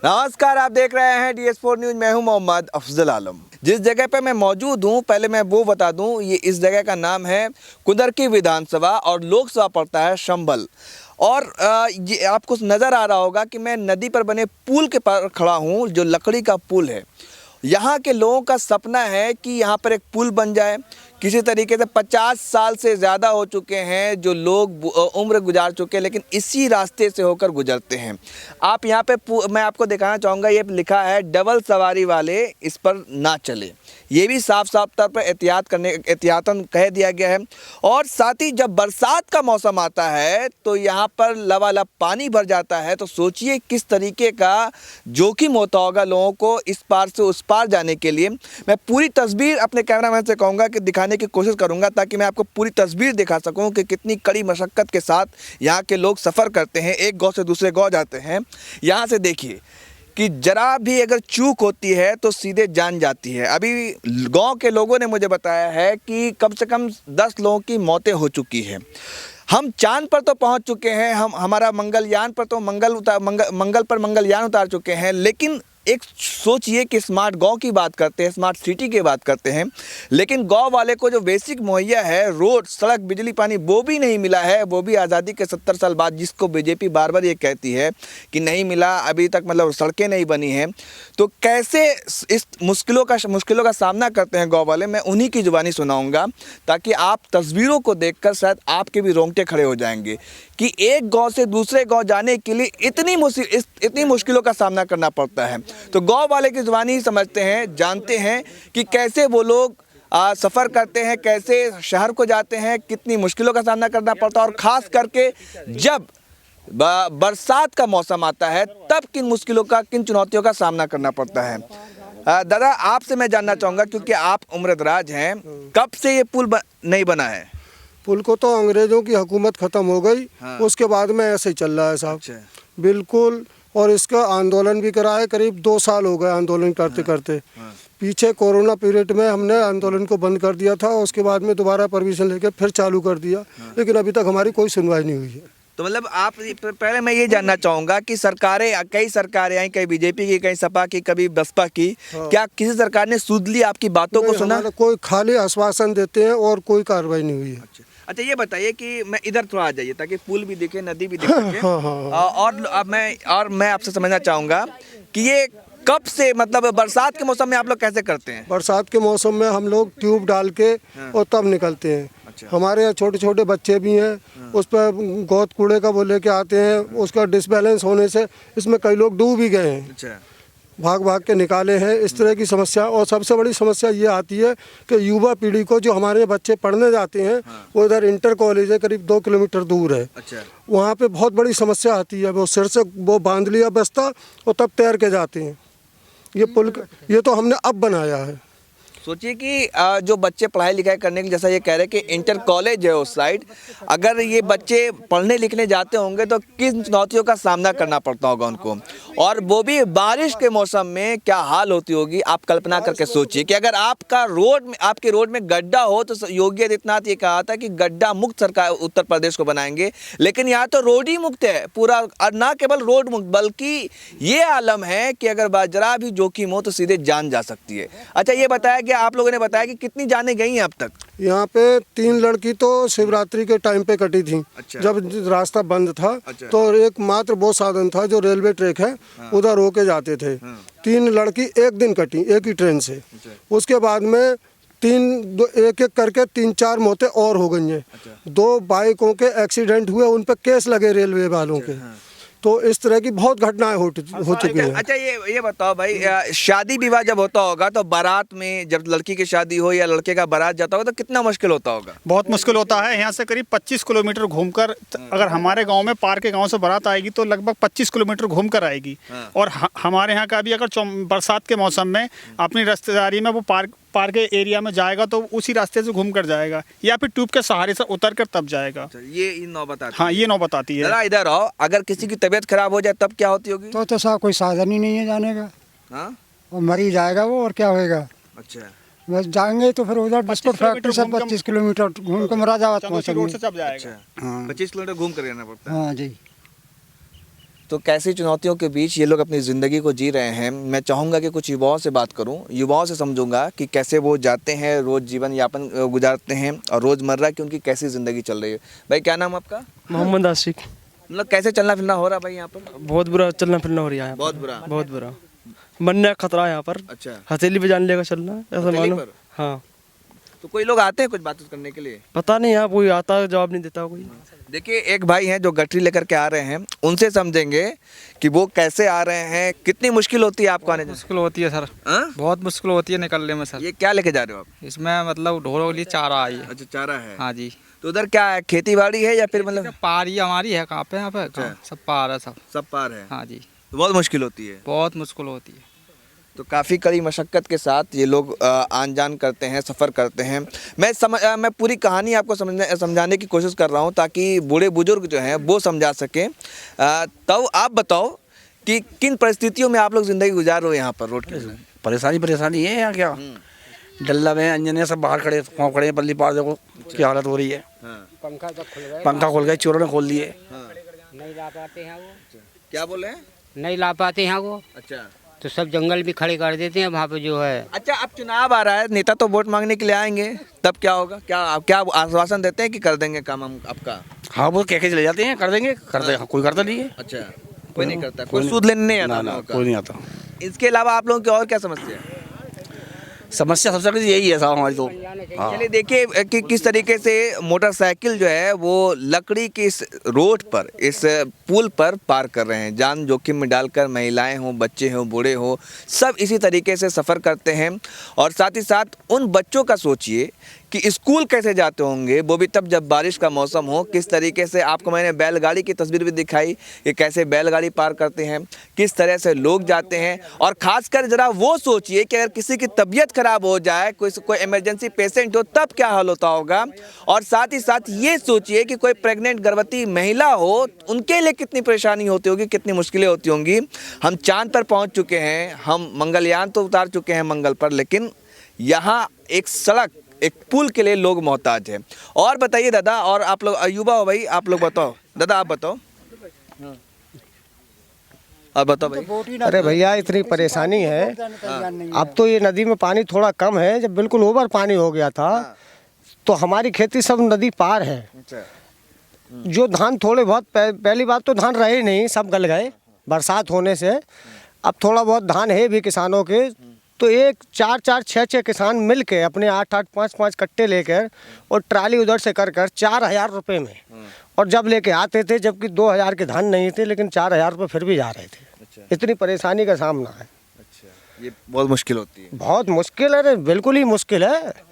नमस्कार, आप देख रहे हैं DS4 न्यूज। मैं हूं मोहम्मद अफजल आलम। जिस जगह पे मैं मौजूद हूं, पहले मैं वो बता दूं, ये इस जगह का नाम है कुंदरकी विधानसभा और लोकसभा पड़ता है संभल। और ये आपको नज़र आ रहा होगा कि मैं नदी पर बने पुल के पर खड़ा हूं, जो लकड़ी का पुल है। यहाँ के लोगों का सपना है कि यहाँ पर एक पुल बन जाए। किसी तरीके से 50 साल से ज़्यादा हो चुके हैं जो लोग उम्र गुजार चुके हैं, लेकिन इसी रास्ते से होकर गुजरते हैं। आप यहाँ पे मैं आपको दिखाना चाहूँगा, ये लिखा है डबल सवारी वाले इस पर ना चले। ये भी साफ साफ तौर पर एहतियातन कह दिया गया है। और साथ ही जब बरसात का मौसम आता है तो यहाँ पर लबालब पानी भर जाता है। तो सोचिए किस तरीके का जोखिम होता होगा लोगों को इस पार से उस पार जाने के लिए। मैं पूरी तस्वीर अपने कैमरामैन से कहूँगा कि दिखाने की कोशिश करूँगा, ताकि मैं आपको पूरी तस्वीर दिखा सकूँ कि कितनी कड़ी मशक्क़त के साथ यहाँ के लोग सफ़र करते हैं, एक गाँव से दूसरे गाँव जाते हैं। यहाँ से देखिए कि जरा भी अगर चूक होती है तो सीधे जान जाती है। अभी गांव के लोगों ने मुझे बताया है कि कम से कम 10 लोगों की मौतें हो चुकी हैं। हम चांद पर तो पहुंच चुके हैं, हमारा मंगलयान पर तो मंगल पर मंगलयान उतार चुके हैं, लेकिन एक सोचिए कि स्मार्ट गांव की बात करते हैं, स्मार्ट सिटी की बात करते हैं, लेकिन गांव वाले को जो बेसिक मुहैया है, रोड, सड़क, बिजली, पानी, वो भी नहीं मिला है। वो भी आज़ादी के 70 साल बाद, जिसको बीजेपी बार बार ये कहती है कि नहीं मिला अभी तक, मतलब सड़कें नहीं बनी हैं। तो कैसे इस मुश्किलों का सामना करते हैं गाँव वाले, मैं उन्हीं की जुबानी सुनाऊँगा, ताकि आप तस्वीरों को देखकर शायद आपके भी रोंगटे खड़े हो जाएंगे कि एक गाँव से दूसरे गाँव जाने के लिए इतनी मुश्किलों का सामना करना पड़ता है। तो गांव वाले की जुबानी ही समझते हैं, जानते हैं कि कैसे वो लोग सफ़र करते हैं, कैसे शहर को जाते हैं, कितनी मुश्किलों का सामना करना पड़ता है। और ख़ास करके जब बरसात का मौसम आता है, तब किन चुनौतियों का सामना करना पड़ता है। दादा, आपसे मैं जानना चाहूँगा, क्योंकि आप उम्रदराज हैं, कब से ये पुल नहीं बना है? पुल को तो अंग्रेज़ों की हुकूमत ख़त्म हो गई। हाँ। उसके बाद में ऐसे ही चल रहा है साहब। अच्छा। बिल्कुल। और इसका आंदोलन भी करा है, करीब 2 साल हो गए आंदोलन करते करते। पीछे कोरोना पीरियड में हमने आंदोलन को बंद कर दिया था, उसके बाद में दोबारा परमिशन लेके फिर चालू कर दिया, लेकिन अभी तक हमारी कोई सुनवाई नहीं हुई है। तो मतलब आप पहले मैं ये जानना चाहूँगा कि कई सरकारें आई, कहीं बीजेपी की, कहीं सपा की, कभी बसपा की, क्या किसी सरकार ने सुध ली आपकी बातों को सुना? कोई खाली आश्वासन देते हैं और कोई कार्रवाई नहीं हुई है। अच्छा, ये बताइए कि मैं इधर थोड़ा आ जाइए ताकि पुल भी दिखे, नदी भी दिखे। और अब मैं आपसे समझना चाहूँगा कि ये कब से, मतलब बरसात के मौसम में आप लोग कैसे करते हैं? बरसात के मौसम में हम लोग ट्यूब डाल के और तब निकलते हैं। अच्छा। हमारे यहाँ छोटे छोटे बच्चे भी हैं, उस पर गोद कूड़े का वो लेके आते हैं। उसका डिसबैलेंस होने से इसमें कई लोग डूब भी गए हैं। अच्छा। भाग भाग के निकाले हैं, इस तरह की समस्या। और सबसे बड़ी समस्या ये आती है कि युवा पीढ़ी को, जो हमारे बच्चे पढ़ने जाते हैं, वो इधर इंटर कॉलेज है, करीब 2 किलोमीटर दूर है। अच्छा। वहाँ पे बहुत बड़ी समस्या आती है। वो सिर से वो बांध लिया बस्ता और तब तैर के जाते हैं। ये पुल ये तो हमने अब बनाया है। सोचिए कि जो बच्चे पढ़ाई लिखाई करने के, जैसा ये कह रहे हैं कि इंटर कॉलेज है उस साइड, अगर ये बच्चे पढ़ने लिखने जाते होंगे तो किन चुनौतियों का सामना करना पड़ता होगा उनको, और वो भी बारिश के मौसम में क्या हाल होती होगी। आप कल्पना करके सोचिए कि अगर आपके रोड में गड्ढा हो, तो योगी आदित्यनाथ ये कहा था कि गड्ढा मुक्त सरकार उत्तर प्रदेश को बनाएंगे, लेकिन यहाँ तो रोड ही मुक्त है पूरा। और ना केवल रोड मुक्त, बल्कि ये आलम है कि अगर जरा भी जोखिम हो तो सीधे जान जा सकती है। अच्छा, ये बताया कि आप लोगों ने बताया कि कितनी जानें गई हैं अब तक? यहाँ पे 3 लड़की तो शिवरात्रि के टाइम पे कटी थी। अच्छा। जब रास्ता बंद था। अच्छा। तो एकमात्र वो साधन था जो रेलवे ट्रैक है। हाँ। उधर होके जाते थे। हाँ। 3 लड़की एक दिन कटी, एक ही ट्रेन से। अच्छा। उसके बाद में एक एक करके 3-4 मौतें और हो गई हैं। अच्छा। 2 बाइकों के एक्सीडेंट हुए, उन पर केस लगे रेलवे वालों के। हाँ। तो इस तरह की बहुत घटनाएं हो चुकी हैं। अच्छा, ये बताओ भाई, शादी विवाह जब होता होगा तो बारात में, जब लड़की की शादी हो या लड़के का बारात जाता होगा, तो कितना मुश्किल होता होगा? बहुत मुश्किल होता है। यहाँ से करीब 25 किलोमीटर घूमकर, अगर हमारे गांव में पार के गांव से बारात आएगी तो लगभग 25 किलोमीटर घूमकर आएगी। और हमारे यहाँ का भी अगर बरसात के मौसम में अपनी रिश्तेदारी में वो पार के एरिया में जाएगा तो उसी रास्ते से घूम कर जाएगा, या फिर ट्यूब के सहारे से उतर कर तब जाएगा। ये नौबत आती है। हाँ, ये नौबत आती है। जरा इधर आओ, अगर किसी की तबीयत खराब हो जाए तब क्या होती होगी? तो साहब कोई साधन ही नहीं है जाने का। हाँ? वो मर ही जाएगा वो, और क्या होएगा। अच्छा। बस जाएंगे तो फिर उधर बिस्कुट फैक्ट्री से 25 किलोमीटर घूम के मुरादाबाद रोड से चब जाएगा। हाँ। 25 किलोमीटर घूम कर जाना पड़ता है। हाँ जी। तो कैसी चुनौतियों के बीच ये लोग अपनी ज़िंदगी को जी रहे हैं। मैं चाहूँगा कि कुछ युवाओं से बात करूँ, युवाओं से समझूंगा कि कैसे वो जाते हैं, रोज़ जीवन यापन गुजारते हैं और रोज़मर्रा की उनकी कैसी ज़िंदगी चल रही है। भाई क्या नाम आपका? मोहम्मद आशिक। मतलब कैसे चलना फिरना हो रहा भाई यहाँ पर? बहुत बुरा चलना फिरना हो रहा है यहाँ बहुत पर। बुरा। बहुत बुरा मरने का खतरा है यहाँ पर। अच्छा, हथेली पे जान लेगा चलना ऐसा हथेली मानो। पर? हाँ तो कोई लोग आते हैं कुछ बात करने के लिए? पता नहीं यहाँ कोई आता है जवाब नहीं देता कोई। देखिए एक भाई हैं जो गठरी लेकर के आ रहे हैं, उनसे समझेंगे कि वो कैसे आ रहे हैं, कितनी मुश्किल होती है आपको आने में। मुश्किल होती है सर, हाँ? बहुत मुश्किल होती है निकलने में सर। ये क्या लेके जा रहे हो आप? इसमें मतलब ढोरों के लिए चारा आई है। अच्छा, चारा है। हाँ जी। तो उधर क्या है, खेती बाड़ी है या फिर मतलब पारी हमारी है कहाँ पे, यहाँ पे कहाँ? सब पार है सब। सब पार है? हाँ जी, तो बहुत मुश्किल होती है। बहुत मुश्किल होती है। तो काफ़ी कड़ी मशक्क़त के साथ ये लोग आन जान करते हैं, सफ़र करते हैं। मैं पूरी कहानी आपको समझाने की कोशिश कर रहा हूँ ताकि बूढ़े बुजुर्ग जो हैं वो समझा सकें। तब आप बताओ कि किन परिस्थितियों में आप लोग ज़िंदगी गुजार रहे हो यहाँ पर रोड के? परेशानी है यहाँ क्या, डल्ला में अंजने सब बाहर खड़े खड़े पल्ली पार देखो क्या हालत हो रही है। पंखा खुल गया, चोरों ने खोल दिए। नहीं ला पाते हैं वो। क्या बोले हैं? नहीं ला पाते हैं वो, अच्छा तो सब जंगल भी खड़े कर देते हैं वहाँ पे जो है। अच्छा, अब चुनाव आ रहा है, नेता तो वोट मांगने के लिए आएंगे, तब क्या होगा? क्या आश्वासन देते हैं कि कर देंगे काम हम आपका? हाँ वो कह के चले जाते हैं कर देंगे, कोई करता नहीं है। अच्छा, कोई नहीं करता, कोई सूद लेने नहीं आता? ना कोई नहीं आता। इसके अलावा आप लोगों की और क्या समस्या है? समस्या सबसे बड़ी यही है साहब हमारी तो। हाँ चलिए देखिए कि किस तरीके से मोटरसाइकिल जो है वो लकड़ी की इस रोड पर, इस पुल पर पार कर रहे हैं, जान जोखिम में डालकर। महिलाएं हों, बच्चे हों, बूढ़े हों, सब इसी तरीके से सफ़र करते हैं। और साथ ही साथ उन बच्चों का सोचिए कि स्कूल कैसे जाते होंगे, वो भी तब जब बारिश का मौसम हो। किस तरीके से आपको मैंने बैलगाड़ी की तस्वीर भी दिखाई कि कैसे बैलगाड़ी पार करते हैं, किस तरह से लोग जाते हैं। और ख़ासकर ज़रा वो सोचिए कि अगर किसी की तबीयत ख़राब हो जाए, कोई इमरजेंसी पेशेंट हो, तब क्या हाल होता होगा। और साथ ही साथ ये सोचिए कि कोई प्रेग्नेंट गर्भवती महिला हो, उनके लिए कितनी परेशानी होती होगी, कितनी मुश्किलें होती होंगी। हम चाँद पर पहुँच चुके हैं, हम मंगलयान तो उतार चुके हैं मंगल पर, लेकिन यहाँ एक सड़क, एक पुल के लिए लोग मोहताज हैं। और बताइए दादा, और आप लोग युवा हो भाई, आप लोग बताओ। दादा आप बताओ, आप बताओ भाई। अरे भैया इतनी परेशानी है। अब तो ये नदी में पानी थोड़ा कम है, जब बिल्कुल ओवर पानी हो गया था तो हमारी खेती सब नदी पार है। जो धान थोड़े बहुत पहली बात तो धान रहे नहीं, सब गल गए बरसात होने से। अब थोड़ा बहुत धान है भी किसानों के, तो एक 4-4, 6-6 किसान मिल के अपने 8-8, 5-5 कट्टे लेकर और ट्राली उधर से कर 4,000 रुपये में, और जब लेके आते थे, जबकि 2,000 के धान नहीं थे, लेकिन 4,000 रुपये फिर भी जा रहे थे। इतनी परेशानी का सामना है। अच्छा, ये बहुत मुश्किल होती है। बहुत मुश्किल है, बिल्कुल ही मुश्किल है।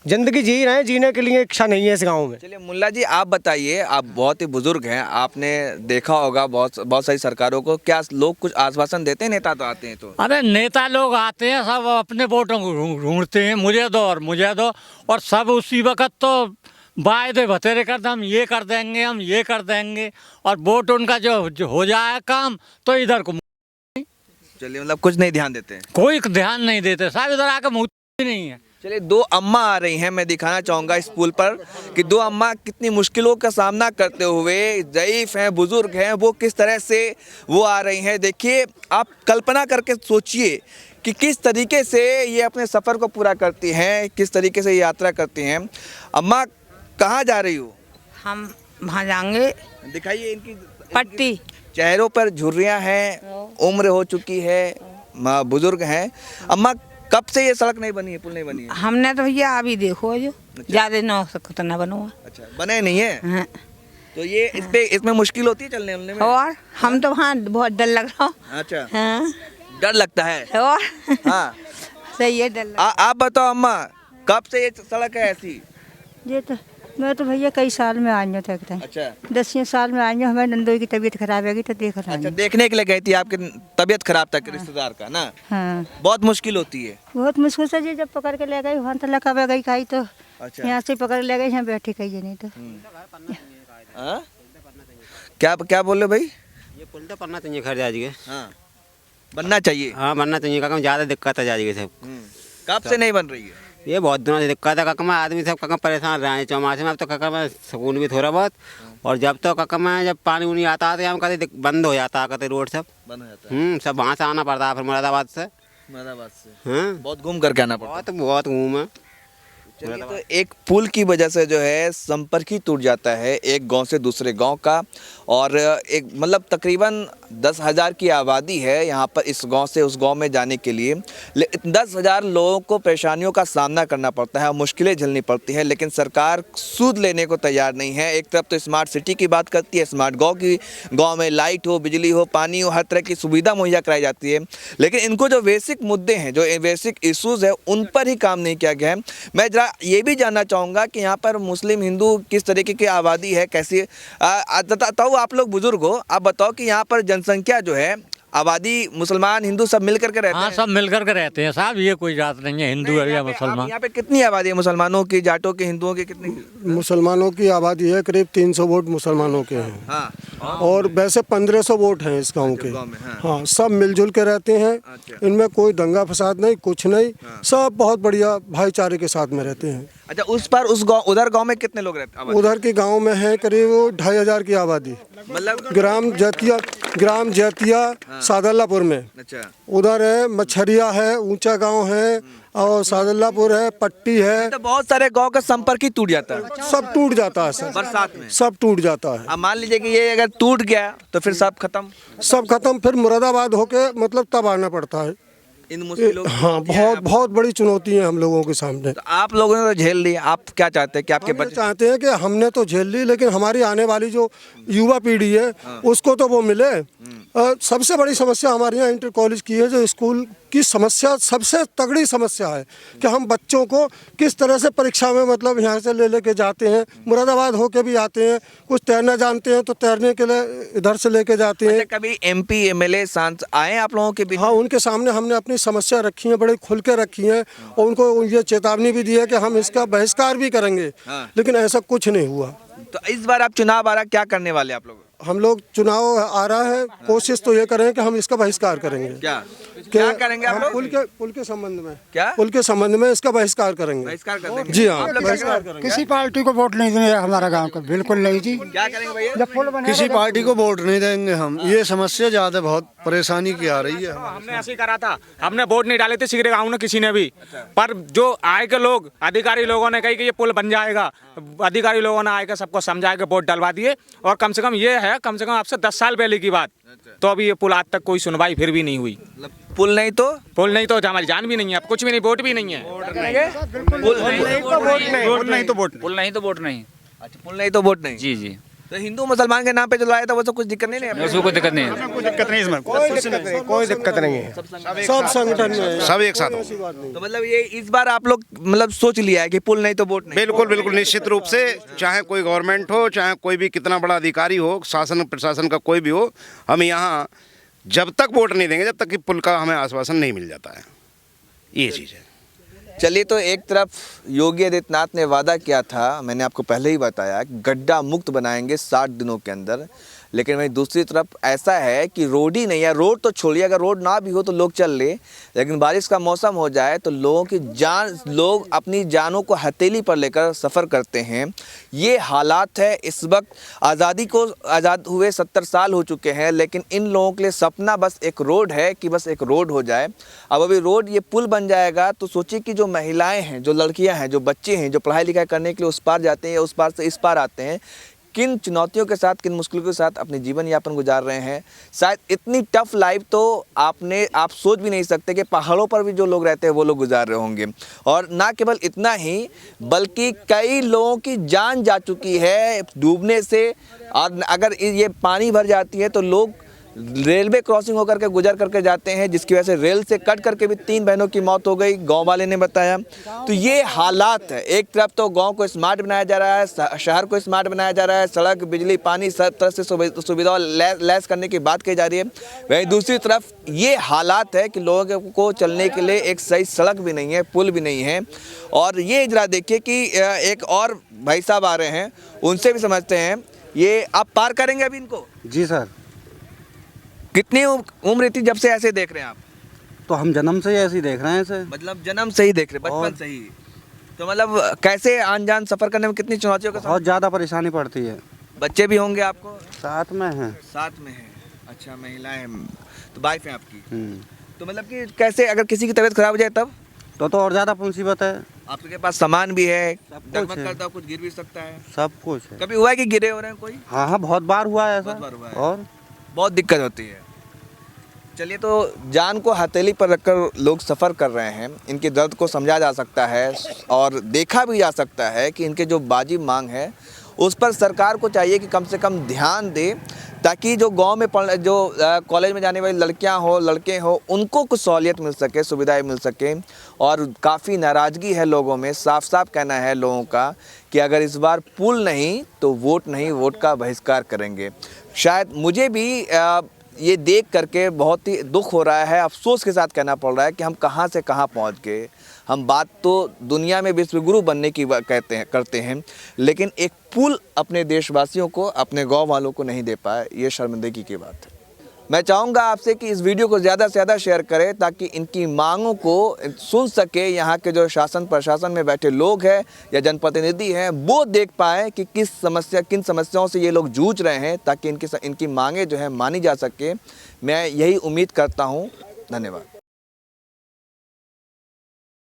जिंदगी जी रहे हैं, जीने के लिए इच्छा नहीं है इस गांव में। चलिए मुल्ला जी आप बताइए, आप बहुत ही बुजुर्ग हैं, आपने देखा होगा बहुत सारी सरकारों को, क्या लोग कुछ आश्वासन देते हैं? नेता तो आते हैं तो। अरे नेता लोग आते हैं, सब अपने वोटों को ढूंढते हैं, मुझे दो और मुझे दो, और सब उसी वक्त तो वायदे बतेरे करते, हम ये कर देंगे, हम ये कर देंगे, और वोट उनका जो हो जाए काम तो इधर को। चलिए मतलब कुछ नहीं ध्यान देते हैं, कोई ध्यान नहीं देते, सब इधर आके मुँह नहीं है। चलिए 2 अम्मा आ रही हैं, मैं दिखाना चाहूँगा इस पुल पर कि 2 अम्मा कितनी मुश्किलों का सामना करते हुए, ज़ईफ़ हैं, बुज़ुर्ग हैं, वो किस तरह से वो आ रही हैं। देखिए आप कल्पना करके सोचिए कि किस तरीके से ये अपने सफ़र को पूरा करती हैं, किस तरीके से ये यात्रा करती हैं। अम्मा कहाँ जा रही हो? हम वहाँ जाएंगे दिखाइए इनकी पट्टी। चेहरों पर झुर्रियाँ हैं, उम्र हो चुकी है, बुज़ुर्ग हैं। अम्मा कब से ये सड़क नहीं बनी है, पुल नहीं बनी है? हमने तो भैया अभी देखो जो ज़्यादा ना हो सकता ना बनो। अच्छा, बने नहीं है? हाँ। तो ये इसमें मुश्किल होती है चलने उलने में? और हम तो वहाँ बहुत डर लग रहा। अच्छा, हाँ। डर लगता है? और हाँ सही है, डर आप बताओ अम्मा, कब से ये सड़क है ऐसी? ये तो मैं तो भैया कई साल में आई हूँ, देखते हैं अच्छा, 10 साल में आई हूँ। हमारे नंदोई की तबीयत खराब है तो देख रहा अच्छा, हूँ। देखने के लिए गई थी, आपकी तबीयत खराब था रिश्तेदार का ना? हाँ, बहुत मुश्किल होती है। बहुत मुश्किल से जी जब पकड़ के ले गई वहाँ तक लगा गई खाई, तो अच्छा, यहाँ से पकड़ ले गई, यहाँ बैठी कही नहीं तो। हाँ क्या बोल रहे भाई? ये पुल तो बनना चाहिए खैर जाजी के। हाँ बनना चाहिए। हाँ बनना चाहिए, क्योंकि ज़्यादा दिक्कत है जाजी के सब। कब से नहीं बन रही है? ये बहुत दिनों से दिक्कत है काका मैं, आदमी सब काका परेशान रहे हैं चौमासे में। अब तो काका मैं सुकून भी थोड़ा बहुत, और जब तो काका मैं जब पानी उनी आता है हम कहते बंद हो जाता है, कहते रोड सब बंद हो जाता है। सब वहाँ से आना पड़ता है फिर मुरादाबाद से। मुरादाबाद से हाँ बहुत घूम करके आना पड़ता है। बहुत घूम है। चलिए, तो एक पुल की वजह से जो है संपर्क ही टूट जाता है एक गांव से दूसरे गांव का। और एक मतलब तकरीबन 10,000 की आबादी है यहाँ पर, इस गांव से उस गांव में जाने के लिए 10,000 लोगों को परेशानियों का सामना करना पड़ता है, मुश्किलें झेलनी पड़ती है। लेकिन सरकार सूद लेने को तैयार नहीं है। एक तरफ तो स्मार्ट सिटी की बात करती है, स्मार्ट गाँव की, गाँव में लाइट हो, बिजली हो, पानी हो, हर तरह की सुविधा मुहैया कराई जाती है। लेकिन इनको जो बेसिक मुद्दे हैं, जो बेसिक इशूज़ है, उन पर ही काम नहीं किया गया है। मैं जरा ये भी जानना चाहूँगा कि यहाँ पर मुस्लिम हिंदू किस तरीके की आबादी है, कैसी बताओ। आप लोग बुजुर्ग हो, आप बताओ कि यहाँ पर जनसंख्या जो है, आबादी मुसलमान हिंदू सब मिलकर के रहते हाँ हैं? सब मिलकर के रहते हैं साहब, ये कोई जात नहीं है हिंदू है या मुसलमान। यहाँ पे कितनी आबादी है मुसलमानों की, जाटों की, हिंदुओं की कितनी? मुसलमानों की आबादी है करीब 300 वोट मुसलमानों के हैं। हाँ। और वैसे 1500 वोट हैं इस गांव के। हाँ, सब मिलजुल के रहते हैं, इनमें कोई दंगा फसाद नहीं, कुछ नहीं, सब बहुत बढ़िया भाईचारे के साथ में रहते हैं। अच्छा, उस पर उस गाँव, उधर गाँव में कितने लोग रहते हैं? उधर के गांव में है करीब 2,500 की आबादी, मतलब ग्राम जैतिया सादल्लापुर में। अच्छा, उधर है मच्छरिया है, ऊंचा गांव है, और सादल्लापुर है, पट्टी है। तो बहुत सारे गांव का संपर्क ही टूट जाता है सब टूट जाता है सर, बरसात में। सब टूट जाता है। अब मान लीजिए कि ये अगर टूट गया तो फिर सब खत्म, सब खत्म, फिर मुरादाबाद होके मतलब तब आना पड़ता है। इन मुश्किलों को। हाँ, बहुत बड़ी चुनौती है हम लोगों के सामने। तो आप लोगों ने तो झेल ली, आप क्या चाहते हैं कि आपके हम बच्चे? चाहते हैं कि हमने तो झेल ली, लेकिन हमारी आने वाली जो युवा पीढ़ी है उसको तो वो मिले। सबसे बड़ी समस्या हमारे यहाँ इंटर कॉलेज की है, जो स्कूल की समस्या सबसे तगड़ी समस्या है कि हम बच्चों को किस तरह से परीक्षा में मतलब यहाँ से लेके जाते हैं, मुरादाबाद होके भी आते हैं, कुछ तैरना जानते हैं तो तैरने के लिए इधर से लेके जाते हैं। अच्छा, कभी MP MLA सांसद आए आप लोगों के बीच? हाँ, उनके सामने हमने अपनी समस्या रखी है, बड़े खुल के रखी है, और उनको ये चेतावनी भी दी है कि हम इसका बहिष्कार भी करेंगे। लेकिन ऐसा कुछ नहीं हुआ। तो इस बार आप चुनाव आ रहा, क्या करने वाले आप लोग? हम लोग चुनाव आ रहा है, कोशिश तो ये करें कि हम इसका बहिष्कार करेंगे। क्या करेंगे आप लोग? पुल के संबंध में, क्या पुल के संबंध में इसका बहिष्कार करेंगे। बहिष्कार कर देंगे? जी हाँ, बहिष्कार करेंगे। किसी पार्टी को वोट नहीं देंगे हमारा गांव का, बिल्कुल नहीं जी। क्या करेंगे भैया? जब पुल बनेगा किसी पार्टी को वोट नहीं देंगे हम, ये समस्या ज्यादा बहुत परेशानी की आ रही है। हमने ऐसे ही करा था, हमने वोट नहीं डाले थे सिगरे गाँव ने किसी ने भी, पर जो आए के लोग अधिकारी लोगों ने कही कि ये पुल बन जाएगा, अधिकारी लोगों ने आए सबको समझा के वोट डलवा दिए। और कम से कम ये है, कम से कम आपसे 10 साल पहले की बात, तो अभी ये पुल आज तक कोई सुनवाई फिर भी नहीं हुई। पुल नहीं तो हमारी जान भी नहीं है, अब कुछ भी नहीं, वोट भी नहीं है। पुल नहीं तो वोट नहीं। अच्छा, पुल नहीं तो वोट नहीं। जी जी, तो हिंदू मुसलमान के नाम पे चलाया था, वो तो कुछ दिक्कत नहीं है? उसको कोई दिक्कत नहीं है। कोई दिक्कत नहीं इसमें, कोई दिक्कत नहीं है, सब संगठन में सब एक साथ। तो मतलब ये इस बार आप लोग मतलब सोच लिया है कि पुल नहीं तो वोट नहीं? बिल्कुल बिल्कुल निश्चित रूप से, चाहे कोई गवर्नमेंट हो, चाहे कोई भी कितना बड़ा अधिकारी हो, शासन प्रशासन का कोई भी हो, हम यहाँ जब तक वोट नहीं देंगे, जब तक कि पुल का हमें आश्वासन नहीं मिल जाता है। ये चीज़ है। चलिए, तो एक तरफ योगी आदित्यनाथ ने वादा किया था, मैंने आपको पहले ही बताया, गड्ढा मुक्त बनाएंगे 60 दिनों के अंदर। लेकिन वहीं दूसरी तरफ ऐसा है कि रोड ही नहीं है। रोड तो छोड़िए, अगर रोड ना भी हो तो लोग चल ले, लेकिन बारिश का मौसम हो जाए तो लोग अपनी जानों को हथेली पर लेकर सफ़र करते हैं। ये हालात है इस वक्त। आज़ाद हुए 70 साल हो चुके हैं, लेकिन इन लोगों के लिए सपना बस एक रोड है कि बस एक रोड हो जाए। अब अभी रोड, ये पुल बन जाएगा तो सोचिए कि जो महिलाएं हैं, जो लड़कियां हैं, जो बच्चे हैं, जो पढ़ाई लिखाई करने के लिए उस पार जाते हैं या उस पार से इस पार आते हैं, किन चुनौतियों के साथ, किन मुश्किलों के साथ अपनी जीवन यापन गुजार रहे हैं। शायद इतनी टफ लाइफ तो आप सोच भी नहीं सकते कि पहाड़ों पर भी जो लोग रहते हैं वो लोग गुजार रहे होंगे। और ना केवल इतना ही, बल्कि कई लोगों की जान जा चुकी है डूबने से। और अगर ये पानी भर जाती है तो लोग रेलवे क्रॉसिंग होकर के गुजर करके जाते हैं, जिसकी वजह से रेल से कट करके भी 3 बहनों की मौत हो गई, गांव वाले ने बताया। तो ये हालात है। एक तरफ तो गांव को स्मार्ट बनाया जा रहा है, शहर को स्मार्ट बनाया जा रहा है, सड़क, बिजली, पानी सब तरह से सुविधा लैस करने की बात कही जा रही है। वहीं दूसरी तरफ ये हालात है कि लोगों को चलने के लिए एक सही सड़क भी नहीं है, पुल भी नहीं है। और ये जरा देखिए कि एक और भाई साहब आ रहे हैं, उनसे भी समझते हैं। ये आप पार करेंगे अभी इनको? जी सर। कितनी उम्र थी जब से ऐसे देख रहे हैं आप? तो हम जन्म से ही ऐसे ही देख रहे हैं सर। मतलब जन्म से ही देख रहे, बचपन से ही? तो मतलब कैसे आन जान सफर करने में कितनी चुनौतियों का बहुत ज़्यादा परेशानी पड़ती है। बच्चे भी होंगे आपको? साथ में हैं। साथ में हैं। अच्छा, महिलाएं तो वाइफ है आपकी। तो मतलब कि कैसे अगर किसी की तबीयत खराब हो जाए तब? तो और ज़्यादा मुसीबत है। आपके पास सामान भी है, कुछ डगमग है। करता हो, कुछ गिर भी सकता है। सब कुछ है। कभी हुआ है कि गिरे हो रहे हैं कोई? हाँ हाँ, बहुत बार हुआ है ऐसा। बहुत बार हुआ है। और बहुत दिक्कत होती है। चलिए, तो जान को हथेली पर रखकर लोग सफ़र कर रहे हैं, इनके दर्द को समझा जा सकता है और देखा भी जा सकता है कि इनके जो वाजिब मांग है उस पर सरकार को चाहिए कि कम से कम ध्यान दे, ताकि जो गांव में जो कॉलेज में जाने वाली लड़कियां हो, लड़के हो, उनको कुछ सहूलियत मिल सके, सुविधाएं मिल सके। और काफ़ी नाराज़गी है लोगों में, साफ साफ कहना है लोगों का कि अगर इस बार पुल नहीं तो वोट नहीं, वोट का बहिष्कार करेंगे। शायद मुझे भी ये देख करके बहुत ही दुख हो रहा है, अफसोस के साथ कहना पड़ रहा है कि हम कहां से कहां पहुंच गए। हम बात तो दुनिया में विश्वगुरु बनने की करते हैं, लेकिन एक पुल अपने देशवासियों को, अपने गांव वालों को नहीं दे पाए, ये शर्मिंदगी की बात है। मैं चाहूँगा आपसे कि इस वीडियो को ज़्यादा से ज़्यादा शेयर करें ताकि इनकी मांगों को सुन सके यहाँ के जो शासन प्रशासन में बैठे लोग हैं या जनप्रतिनिधि हैं, वो देख पाएँ कि किन समस्याओं से ये लोग जूझ रहे हैं, ताकि इनकी मांगें जो है मानी जा सके। मैं यही उम्मीद करता हूँ। धन्यवाद।